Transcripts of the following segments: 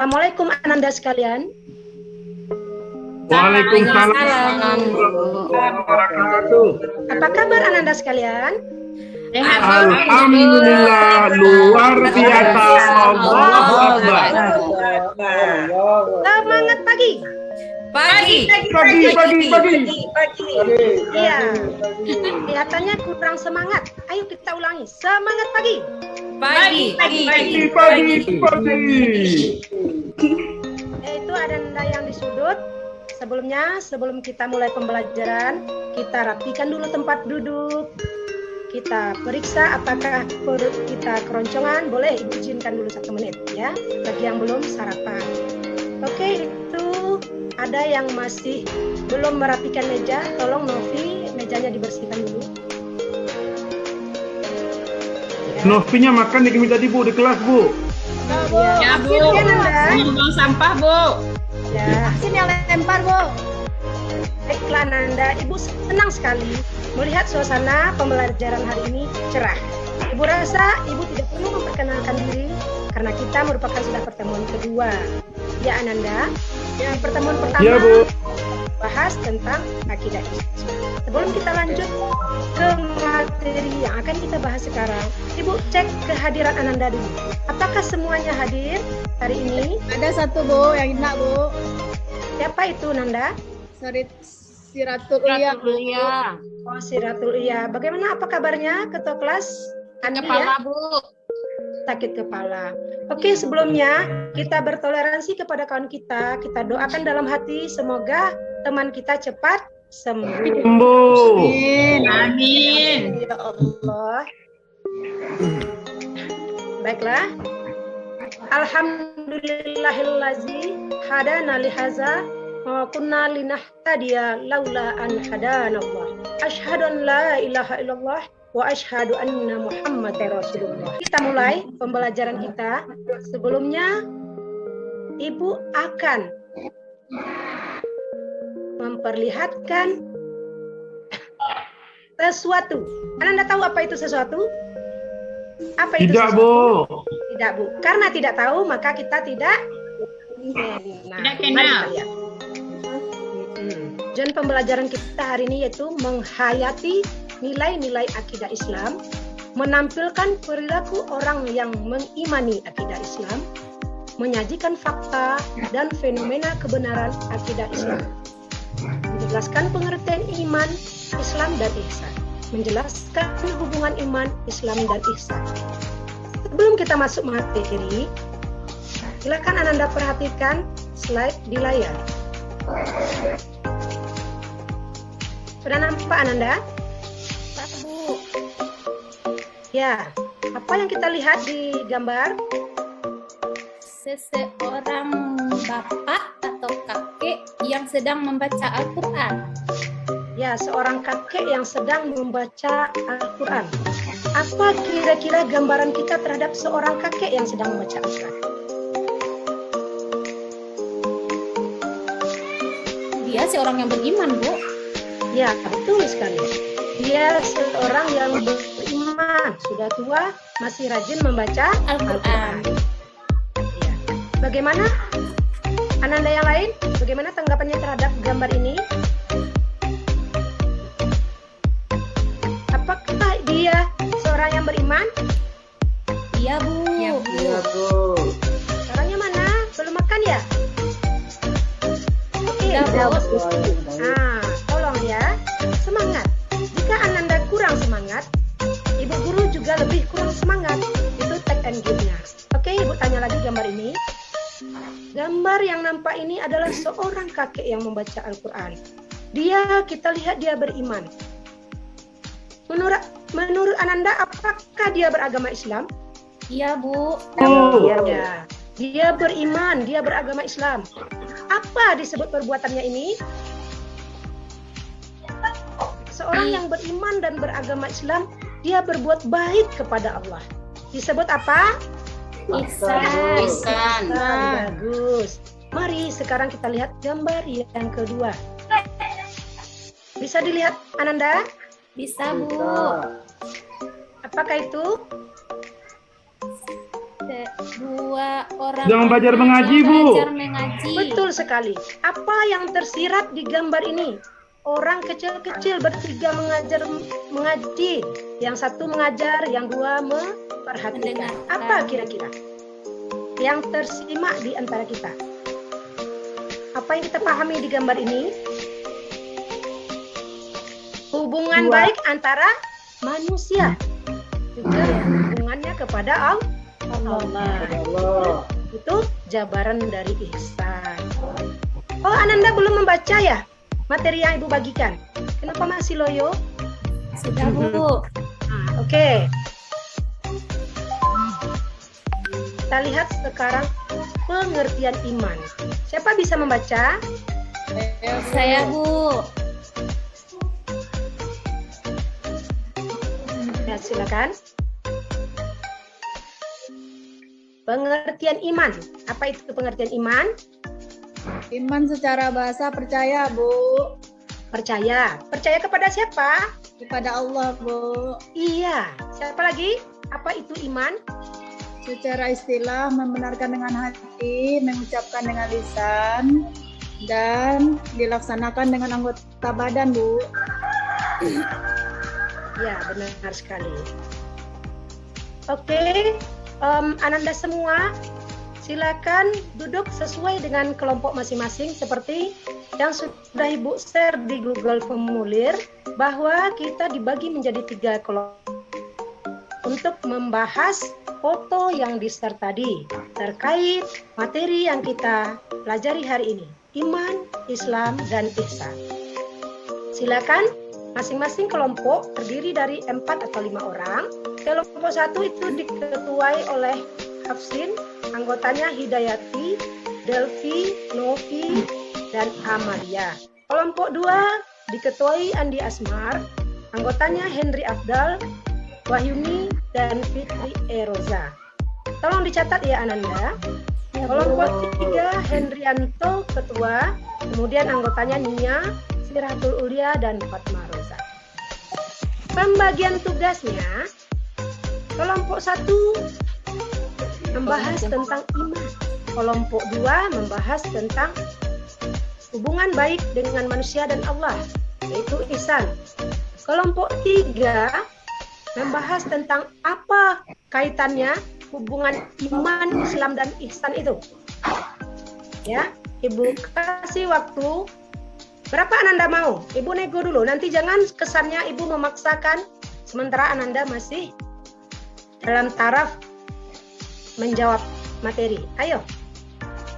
Assalamualaikum Ananda sekalian. Waalaikumsalam warahmatullahi wabarakatuh. Apa kabar Ananda sekalian? Alhamdulillah, luar biasa. Allahu Akbar. Semangat pagi. Pagi. Iya. Kelihatannya kurang semangat. Ayo kita ulangi. Semangat pagi. Pagi. Itu Ananda yang di sudut. Sebelum kita mulai pembelajaran, kita rapikan dulu tempat duduk. Kita periksa apakah perut kita keroncongan. Boleh izinkan dulu 1 menit ya. Bagi yang belum sarapan. Oke, itu ada yang masih belum merapikan meja. Tolong Novi, mejanya dibersihkan dulu. Ya. Novinya makan di tadi Bu, di kelas Bu. Ya Bu. Buang sampah Bu. Ya, sini yang lempar Bu. Baiklah Nanda, Ibu senang sekali melihat suasana pembelajaran hari ini cerah. Ibu rasa Ibu tidak perlu memperkenalkan diri karena kita merupakan sudah pertemuan kedua. Ya Ananda, yang pertemuan pertama Ya, Bu. bahas tentang akidah Islam. Sebelum kita lanjut ke materi yang akan kita bahas sekarang, Ibu cek kehadiran Ananda dulu. Apakah semuanya hadir hari ini? Ada satu Bu yang enak Bu. Siapa itu Nanda? Siratul Ulia. Oh, Siratul Iya. Bagaimana apa kabarnya ketua kelas? Andi Kepala ya? Bu. Sakit kepala. Oke, sebelumnya kita bertoleransi kepada kawan kita. Kita doakan dalam hati semoga teman kita cepat sembuh. Amin. Ya Allah. Baiklah. Alhamdulillahillazi hadana lihaza wa kunna linahtadiya laula an hadanallah. Asyhadu an la ilaha illallah wa asyhadu anna Muhammadar Rasulullah. Kita mulai pembelajaran kita. Sebelumnya Ibu akan memperlihatkan sesuatu. Anda tahu apa itu sesuatu? Apa itu Tidak sesuatu? Bu. Tidak Bu. Karena tidak tahu maka kita tidak Tidak kenal. mari kita lihat. Tujuan pembelajaran kita hari ini yaitu menghayati nilai-nilai akidah Islam, menampilkan perilaku orang yang mengimani akidah Islam, menyajikan fakta dan fenomena kebenaran akidah Islam, menjelaskan pengertian iman, Islam dan ihsan, menjelaskan hubungan iman, Islam dan ihsan. Sebelum kita masuk materi, silakan Ananda perhatikan slide di layar. Sudah nampak Ananda? Bu. Ya, apa yang kita lihat di gambar? Seseorang bapak atau kakek yang sedang membaca Al-Quran. Ya, seorang kakek yang sedang membaca Al-Quran. Apa kira-kira gambaran kita terhadap seorang kakek yang sedang membaca Al-Quran? Dia seorang yang beriman Bu. Ya, betul sekali. Dia seorang yang beriman, sudah tua, masih rajin membaca Al-Quran. Ya. Bagaimana Ananda yang lain? Bagaimana tanggapannya terhadap gambar ini? Apakah dia seorang yang beriman? Iya Bu. Caranya mana? Belum makan ya? Oke, Udah, Bu. jawab. Nah, tolong ya, semangat. Jika Ananda kurang semangat, Ibu guru juga lebih kurang semangat. Itu take and give-nya. Oke, Ibu tanya lagi gambar ini. Gambar yang nampak ini adalah seorang kakek yang membaca Al-Quran. Kita lihat dia beriman. Menurut Ananda, apakah dia beragama Islam? Iya Bu. Ya. Dia beriman, dia beragama Islam. Apa disebut perbuatannya ini? Seorang yang beriman dan beragama Islam, dia berbuat baik kepada Allah. Disebut apa? Ihsan. Bagus. Mari sekarang kita lihat gambar yang kedua. Bisa dilihat Ananda? Bisa Bu. Apakah itu? Dua orang Sedang belajar anak mengaji, yang Bu. belajar mengaji. Betul sekali. Apa yang tersirat di gambar ini? Orang kecil-kecil bertiga mengaji. Yang satu mengajar, yang dua memperhatikan. Mendengarkan. Apa kira-kira yang tersimak di antara kita? Apa yang kita pahami di gambar ini? Hubungan baik antara manusia. Juga hubungannya kepada Allah. Itu jabaran dari ihsan. Oh, Ananda belum membaca ya materi yang Ibu bagikan? Kenapa masih loyo? Sudah, Bu. Oke. Kita lihat sekarang pengertian iman. Siapa bisa membaca? Saya, Bu. Ya, silakan. Pengertian iman. Apa itu pengertian iman? Iman secara bahasa percaya, Bu. Percaya. Percaya kepada siapa? Kepada Allah, Bu. Iya. Siapa lagi? Apa itu iman? Secara istilah membenarkan dengan hati, mengucapkan dengan lisan, dan dilaksanakan dengan anggota badan, Bu. Ya, benar sekali. Oke, Ananda semua, silakan duduk sesuai dengan kelompok masing-masing seperti yang sudah Ibu share di Google Formulir, bahwa kita dibagi menjadi 3 kelompok untuk membahas foto yang di-share tadi terkait materi yang kita pelajari hari ini, iman, Islam, dan ihsan. Silakan. Masing-masing kelompok terdiri dari 4 atau 5 orang. Kelompok 1 itu diketuai oleh Hafsin, anggotanya Hidayati, Delvi, Novi, dan Amalia. Kelompok 2 diketuai Andi Asmar, anggotanya Henry Afdal, Wahyuni, dan Fitri Eroza. Tolong dicatat ya Ananda. Kelompok 3 Hendrianto ketua, kemudian anggotanya Nia, Siratul Ulia, dan Fatma Roza. Pembagian tugasnya, kelompok 1 membahas tentang iman, kelompok 2 membahas tentang hubungan baik dengan manusia dan Allah, yaitu ihsan. Kelompok 3 membahas tentang apa kaitannya hubungan iman, Islam, dan ihsan itu. Ya, Ibu kasih waktu. Berapa Ananda mau? Ibu nego dulu. Nanti jangan kesannya Ibu memaksakan sementara Ananda masih dalam taraf menjawab materi. Ayo,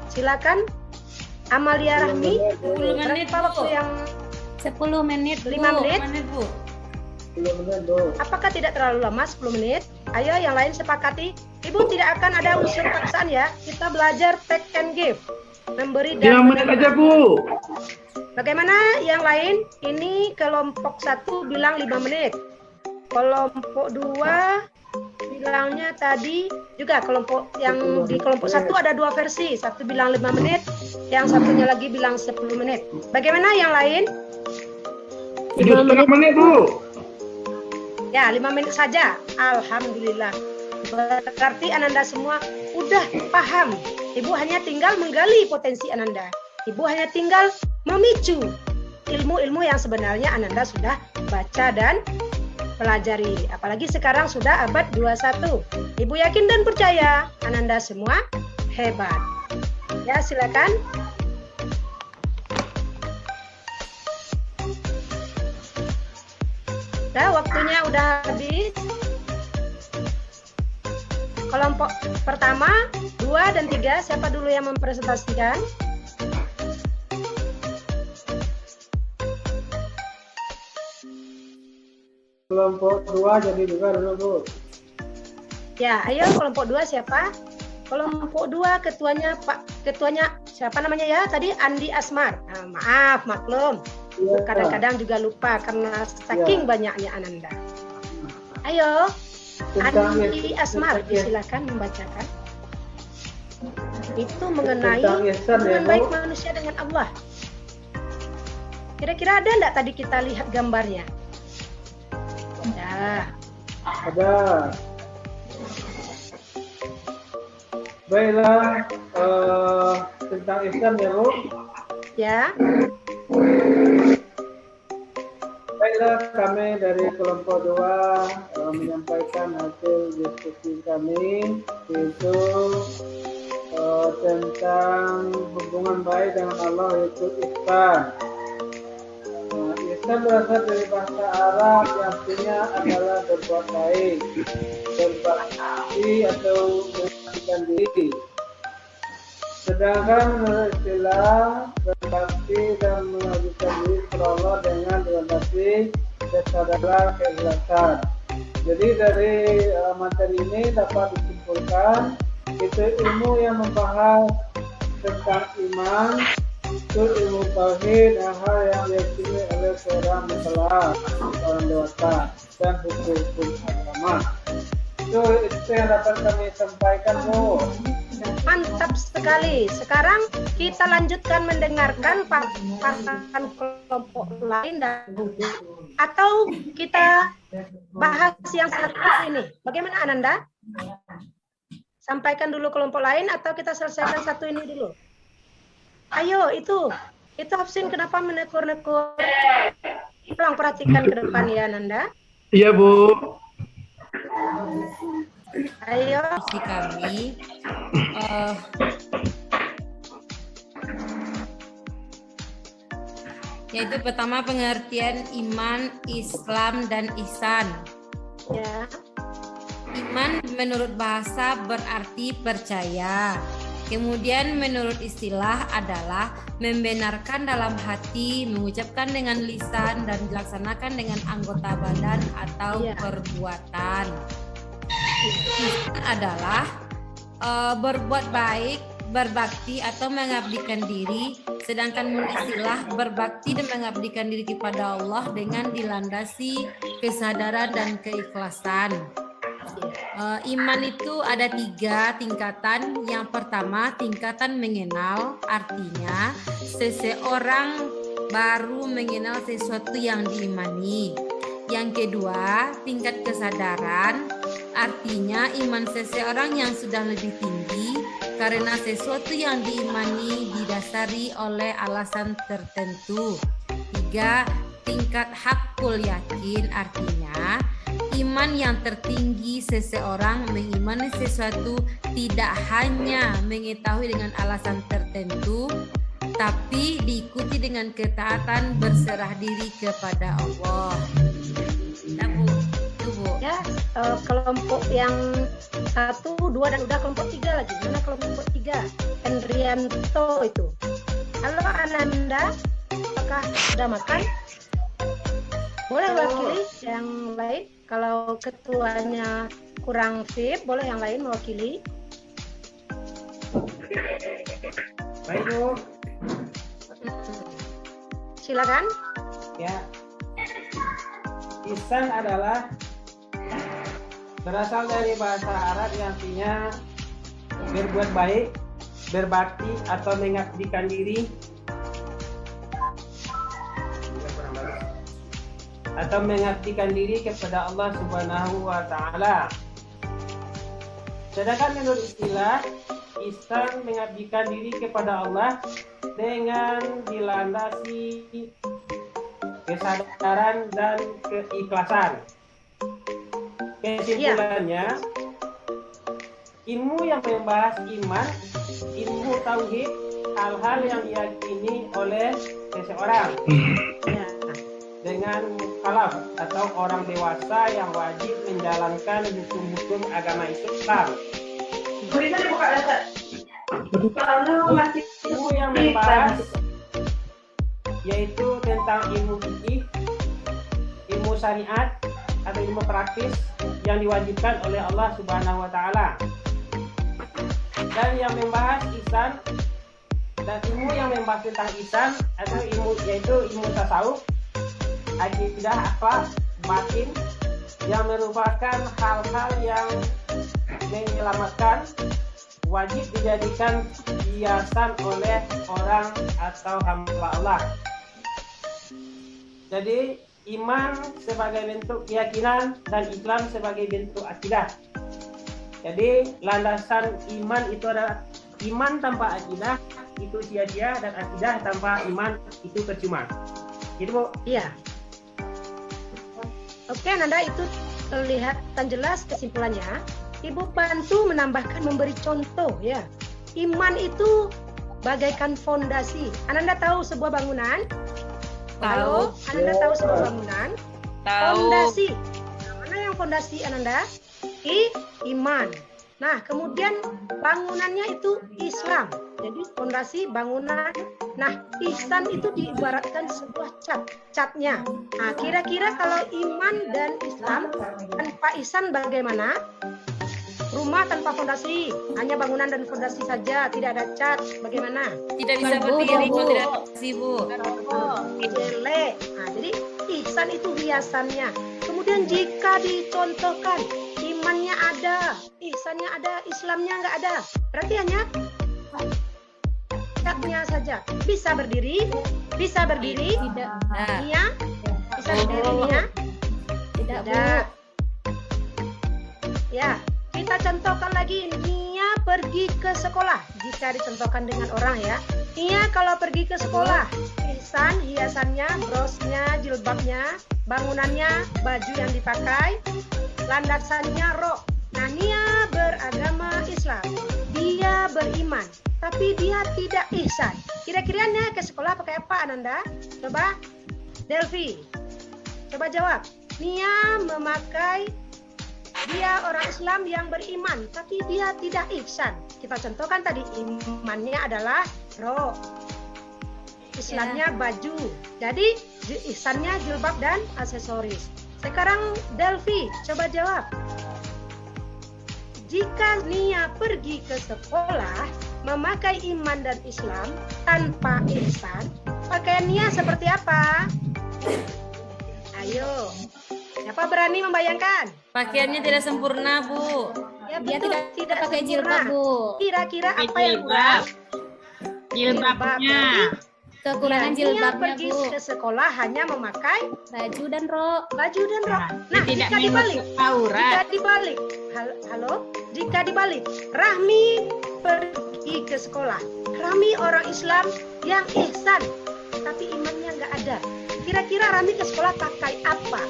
silakan. Amalia Rahmi, 10 menit, berapa Bu. waktu yang 10 menit, Bu. 5 menit? 10 menit, Bu. Apakah tidak terlalu lama 10 menit? Ayo yang lain sepakati. Ibu tidak akan ada unsur paksaan ya. Kita belajar take and give. Memberi 5 dan menit aja, Bu. Bagaimana yang lain? Ini kelompok 1 bilang 5 menit. Kelompok 2 bilangnya tadi juga kelompok yang di kelompok 1 ada 2 versi. Satu bilang 5 menit, yang satunya lagi bilang 10 menit. Bagaimana yang lain? 7,5 menit, Bu. Ya, 5 menit saja. Alhamdulillah. Berarti Ananda semua udah paham. Ibu hanya tinggal menggali potensi Ananda. Ibu hanya tinggal memicu ilmu-ilmu yang sebenarnya Ananda sudah baca dan pelajari. Apalagi sekarang sudah abad 21. Ibu yakin dan percaya Ananda semua hebat. Ya, silakan. Waktunya udah habis. Kelompok pertama, 2 dan 3, siapa dulu yang mempresentasikan? Kelompok 2 jadi juga dulu, Bu. Ya, ayo kelompok 2 siapa? Kelompok 2 ketuanya siapa namanya ya? Tadi Andi Asmar. Nah, maaf, maklum. Ya. Kadang-kadang juga lupa karena saking banyaknya Ananda. Ayo, Andi Asmar, silakan membacakan. Itu mengenai hubungan baik manusia dengan Allah. Kira-kira ada enggak tadi kita lihat gambarnya? Ada. Ada. Baiklah, tentang Islam ya Bu. Ya. Baiklah, kami dari kelompok 2 menyampaikan hasil diskusi kami, yaitu tentang hubungan baik dengan Allah, yaitu ihsan. Ihsan berasal dari bahasa Arab yang artinya adalah berbuat baik, berbakti atau mengabdikan diri. Sedangkan menurut istilah berbakti dan mengabdikan diri kepada Allah dengan dilandasi kesadaran keikhlasan. Jadi dari materi ini dapat disimpulkan itu ilmu yang membahas tentang iman, itu ilmu tauhid, hal yang diyakini oleh seorang mukallaf, orang dewasa, dan hukum-hukum agama. Itu yang dapat kami sampaikan, Bu. Mantap sekali. Sekarang kita lanjutkan mendengarkan paparan kelompok lain atau kita bahas yang satu ini. Bagaimana Ananda? Sampaikan dulu kelompok lain atau kita selesaikan satu ini dulu? Ayo, itu Hafsin kenapa menekur-nekur? Tolong perhatikan ke depan ya Nanda. Iya Bu. Ayo. Diskusi kami yaitu pertama pengertian iman, Islam, dan ihsan. Ya. Iman menurut bahasa berarti percaya. Kemudian menurut istilah adalah membenarkan dalam hati, mengucapkan dengan lisan, dan dilaksanakan dengan anggota badan atau perbuatan. Ihsan adalah berbuat baik, berbakti atau mengabdikan diri. Sedangkan menurut istilah berbakti dan mengabdikan diri kepada Allah dengan dilandasi kesadaran dan keikhlasan. Iman itu ada 3 tingkatan. Yang pertama, tingkatan mengenal, artinya seseorang baru mengenal sesuatu yang diimani. Yang kedua, tingkat kesadaran, artinya iman seseorang yang sudah lebih tinggi karena sesuatu yang diimani didasari oleh alasan tertentu. 3, tingkat hakul yakin, artinya iman yang tertinggi seseorang mengimani sesuatu tidak hanya mengetahui dengan alasan tertentu, tapi diikuti dengan ketaatan berserah diri kepada Allah. Bu. Ya, kelompok yang 1, 2 dan udah kelompok 3 lagi. Mana kelompok 3? Hendrianto itu. Halo Ananda, apakah sudah makan? Boleh wakili yang lain. Kalau ketuanya kurang fit, boleh yang lain mewakili. Baik Bu. Silakan. Ya. Ihsan adalah berasal dari bahasa Arab yang artinya berbuat baik, berbakti atau mengabdikan diri atau mengabdikan diri kepada Allah Subhanahu wa taala. Sedangkan menurut istilah, ihsan mengabdikan diri kepada Allah dengan dilandasi kesadaran dan keikhlasan. Kesimpulannya, ilmu yang membahas iman, ilmu tauhid, hal-hal yang diyakini oleh seseorang dengan mukallaf atau orang dewasa yang wajib menjalankan hukum-hukum agama Islam. Ilmu yang membahas yaitu tentang ilmu fikih, ilmu syariat atau ilmu praktis yang diwajibkan oleh Allah Subhanahu wa taala. Dan yang membahas ihsan dan ilmu yang membahas tentang ihsan atau ilmu yaitu ilmu tasawuf, akidah, akhlak, batin yang merupakan hal-hal yang menyelamatkan, wajib dijadikan hiasan oleh orang atau hamba Allah. Jadi iman sebagai bentuk keyakinan dan Islam sebagai bentuk akidah. Jadi landasan iman itu adalah iman tanpa akidah itu sia-sia dan akidah tanpa iman itu percuma. Gitu Bu. Iya. Oke, Ananda, itu terlihat dan jelas kesimpulannya. Ibu bantu menambahkan memberi contoh ya. Iman itu bagaikan fondasi. Ananda tahu sebuah bangunan? Halo, Ananda tahu sebuah bangunan? Fondasi. Nah, mana yang fondasi Ananda? Iman. Nah, kemudian bangunannya itu Islam. Jadi fondasi bangunan. Nah, ihsan itu diibaratkan sebuah catnya. Nah, kira-kira kalau iman dan Islam tanpa ihsan bagaimana? Rumah tanpa fondasi, hanya bangunan dan fondasi saja, tidak ada cat. Bagaimana? Tidak bisa berdiri kalau tidak ada Bu. Jelek. Nah, jadi ihsan itu hiasannya. Kemudian jika dicontohkan, imannya ada, ihsannya ada, Islamnya nggak ada, berarti hanya catnya saja. Bisa berdiri, Tidak. Nia, bisa berdiri Nia? Tidak. Ya, kita contohkan lagi, Nia pergi ke sekolah. Jika dicontohkan dengan orang ya, Nia kalau pergi ke sekolah, ihsan, hiasannya, brosnya, jilbabnya, bangunannya, baju yang dipakai, landasannya rok. Nah, Nia beragama Islam, dia beriman, tapi dia tidak ihsan. Kira-kira Nia ke sekolah pakai apa, Ananda? Coba, Delvi, coba jawab. Nia memakai, dia orang Islam yang beriman, tapi dia tidak ihsan. Kita contohkan tadi, imannya adalah rok, Islamnya baju. Jadi ihsannya jilbab dan aksesoris. Sekarang Delvi, coba jawab. Jika Nia pergi ke sekolah memakai iman dan Islam tanpa ihsan, pakaian Nia seperti apa? Ayo, siapa berani membayangkan? Pakaiannya tidak sempurna, Bu. Ya, Dia betul, tidak pakai sempurna. jilbab, Bu. Kira-kira apa yang kurang? Jilbabnya. Kekurangan Nia jilbabnya, pergi Bu. ke sekolah hanya memakai Baju dan rok. baju dan rok. Nah, Tidak jika dibalik, aurat. halo, jika dibalik, Rahmi pergi ke sekolah. Rahmi orang Islam yang ihsan, tapi imannya nggak ada. Kira-kira Rahmi ke sekolah pakai apa?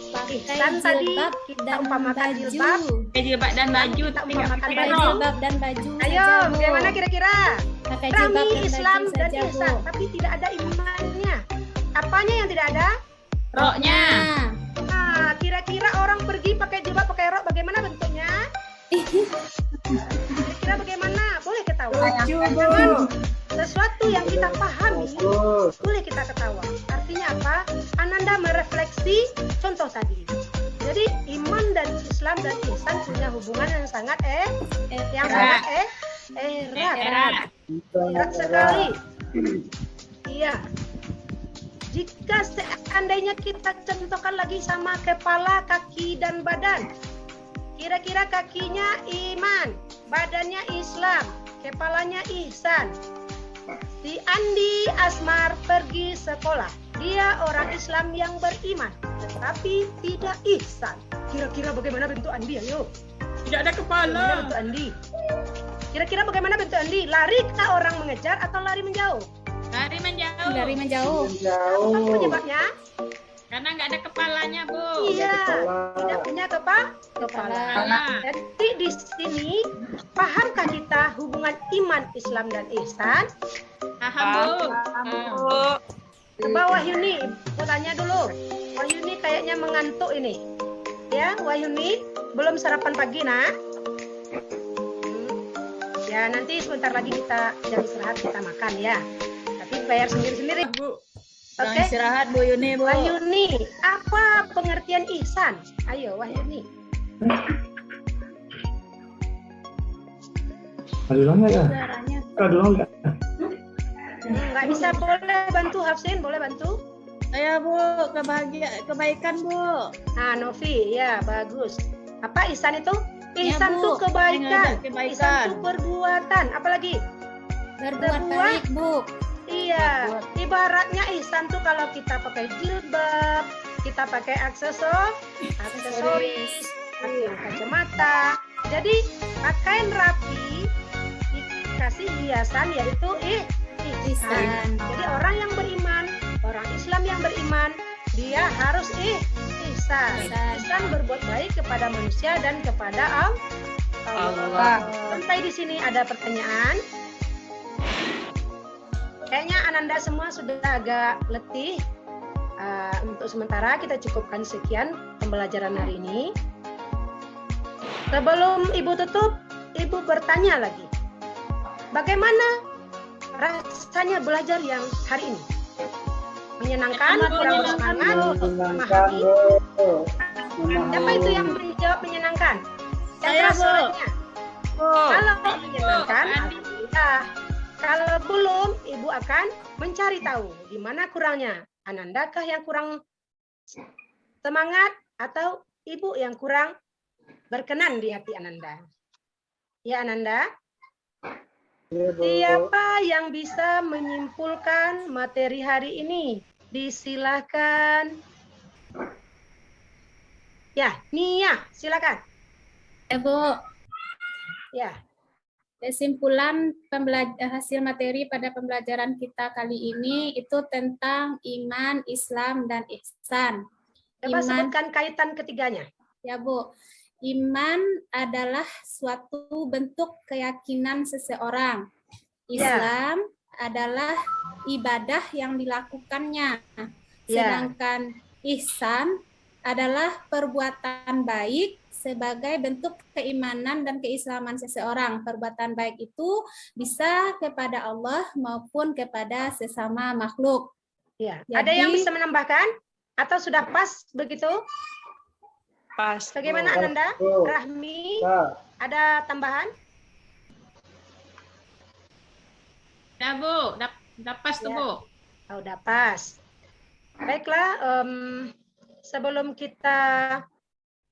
Pakai Ihsan tadi jilbab kita dan umpamakan baju. jilbab. Jilbab dan baju Kita tapi nggak umpamakan pakai Pakai baju. rok. jilbab dan baju Ayo, saja, Bu. bagaimana kira-kira? Pakai jilbab Rahmi dan Islam baju dan saja, Bu. ihsan, tapi tidak ada imannya. Apanya yang tidak ada? Roknya. Nah, Nah, kira-kira orang pergi pakai jilbab, pakai rok, bagaimana bentuknya? Kira-kira bagaimana? Boleh ketawa. Jangan sesuatu yang kita pahami, boleh kita ketawa. Artinya apa? Ananda merefleksi contoh tadi. Jadi iman dan Islam dan ihsan punya hubungan yang sangat erat sekali. Iya. Jika seandainya kita contohkan lagi sama kepala, kaki, dan badan. Kira-kira kakinya iman, badannya Islam, kepalanya ihsan. Si Andi Asmar pergi sekolah. Dia orang Islam yang beriman, tetapi tidak ihsan. Kira-kira bagaimana bentuk Andi? Ayo. Tidak ada kepala. Bagaimana bentuk Andi? Kira-kira bagaimana bentuk Andi? Lari kah orang mengejar atau lari menjauh? Lari menjauh. dari menjauh. Apa penyebabnya? Karena nggak ada kepalanya, Bu. Iya, tidak punya kepala. Kepala. Jadi di sini pahamkah kita hubungan iman, Islam dan ihsan? Paham, Bu. Bu. Coba Wahyuni, aku tanya dulu. Wahyuni kayaknya mengantuk ini. Ya, Wahyuni, belum sarapan pagi, nak? Ya, nanti sebentar lagi kita jam istirahat kita makan ya. Tapi bayar sendiri-sendiri. Bu. Jangan Oke. istirahat Bu Yuni, Bu. Wahyuni, apa pengertian ihsan? Ayo, Wahyuni. Ada nggak ya? Suaranya. Ada nggak? Nggak bisa, boleh bantu Hafsin, boleh bantu? Saya Bu, kebaikan Bu. Nah, Novi, ya bagus. Apa ihsan itu? Ya, Ihsan Bu. itu kebaikan. Kebaikan. Ihsan itu perbuatan. Apalagi? Berbuat Berbuat. baik, Bu. Iya. Ibaratnya ihsan tuh kalau kita pakai jilbab, kita pakai aksesoris, pakai kacamata, Jadi pakaian rapi dikasih hiasan yaitu ihsan. Jadi orang yang beriman, orang Islam yang beriman, dia harus ihsan. Ihsan berbuat baik kepada manusia dan kepada Allah. Sampai di sini ada pertanyaan. Kayaknya Ananda semua sudah agak letih. Untuk sementara kita cukupkan sekian pembelajaran hari ini. Sebelum Ibu tutup, Ibu bertanya lagi. Bagaimana rasanya belajar yang hari ini? Menyenangkan, kurang semangat, memahami? Siapa itu yang menjawab menyenangkan? Saya, Bu. Suaranya. Kalau menyenangkan, alhamdulillah. Kalau belum, Ibu akan mencari tahu di mana kurangnya. Anandakah yang kurang semangat atau Ibu yang kurang berkenan di hati Ananda? Ya Ananda? Siapa yang bisa menyimpulkan materi hari ini? Disilahkan. Ya, Nia, silakan. Bu, Ya. kesimpulan hasil materi pada pembelajaran kita kali ini itu tentang iman, Islam, dan ihsan. Coba Iman, sebutkan kaitan ketiganya. ya Bu, iman adalah suatu bentuk keyakinan seseorang. Islam adalah ibadah yang dilakukannya. Sedangkan ihsan adalah perbuatan baik sebagai bentuk keimanan dan keislaman seseorang. Perbuatan baik itu bisa kepada Allah maupun kepada sesama makhluk. Ya. Jadi- Ada yang bisa menambahkan atau sudah pas begitu? Pas. Bagaimana Ananda? Rahmi, ada tambahan? Dah Bu, dah pas tuh Ya. Bu. Oh, udah pas. Baiklah, sebelum kita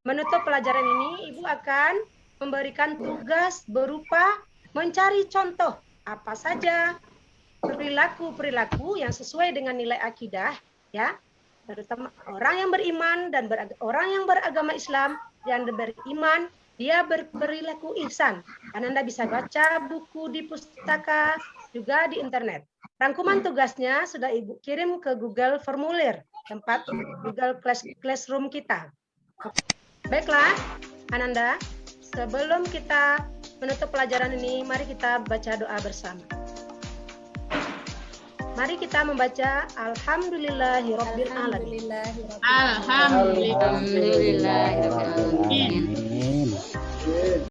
menutup pelajaran ini, Ibu akan memberikan tugas berupa mencari contoh apa saja perilaku-perilaku yang sesuai dengan nilai akidah, ya, terutama orang yang beriman dan orang yang beragama Islam yang beriman, dia berperilaku ihsan. Anda bisa baca buku di pustaka, juga di internet. Rangkuman tugasnya sudah Ibu kirim ke Google Formulir, tempat Google Classroom kita. Baiklah, Ananda, sebelum kita menutup pelajaran ini, mari kita baca doa bersama. Mari kita membaca Alhamdulillahirabbil alamin. Alhamdulillahirabbil Alhamdulillah. Alhamdulillahirabbil alamin.